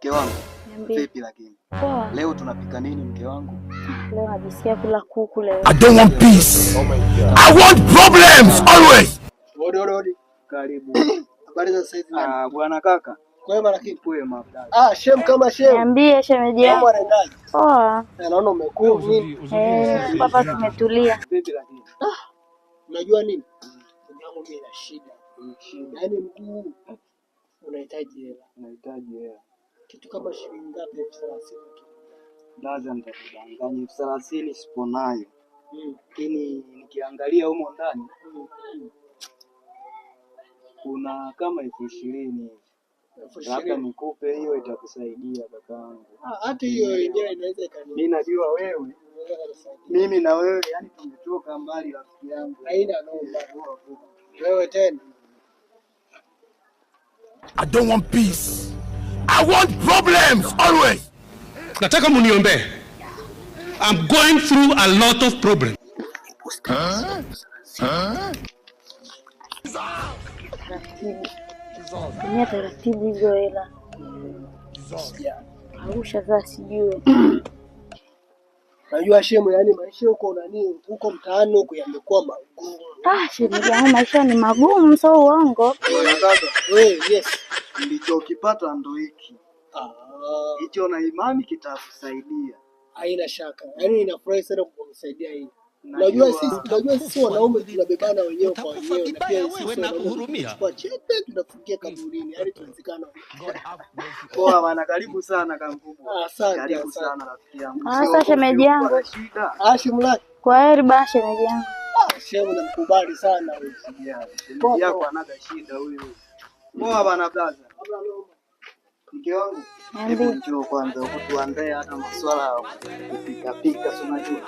Mke wangu. Niambie. Vipi lakini? Poa. Leo tunapika nini mke wangu? Leo najisikia kula kuku leo. I don't want peace. I want problems always. Odi. Karibu. Habari za sasa hivi? Bwana kaka. Kwema lakini kwema. Shem kama shem. Niambie shemeji yangu. Kama unaendaje? Poa. Naona umekuwa nini? Papa tumetulia. Vipi lakini? Unajua nini? Yangu mimi na shida. Yaani mguu unahitaji hela. Kitu kama shilingi ngapi? 30,000. Lazima nitakudanganya 30,000 sipo nayo. Lakini nikiangalia humo ndani kuna kama 20,000 hivi. Labda nikupe hiyo itakusaidia kakaangu. Hata hiyo yenyewe inaweza ikani. Mimi najua wewe. Mimi na wewe yani tumetoka mbali rafiki yangu. Haina noma. Wewe tena. I don't want peace. I want problems always. Nataka muniombee. I'm going through a lot of problems. Tumia taratibu hizo hela. Arusha za sijui. Najua shemu, yani maisha huko huko mtaani huko yamekuwa magumu. Shemeji yangu maisha ni magumu sio uongo. Yes. Nilichokipata ndo hiki. Hicho na imani kitakusaidia. Haina shaka. Yaani ninafurahi sana kukusaidia hii. Unajua sisi wanaume tunabebana wenyewe kwa wenyewe na pia sisi wanaume kwa chepe tunafikia kaburini. Yaani tunazikana. Poa bana, karibu sana kamkubwa. Asante. Karibu sana rafiki yangu. Sasa shemeji yangu. Shimla. Kwaheri ba shemeji yangu. Shemu namkubali sana huyu. Shemeji yako anaga shida huyu. Poa bana blaza. Mke wangu. Hebu njoo kwanza huko tuandae hata masuala ya kupika si unajua.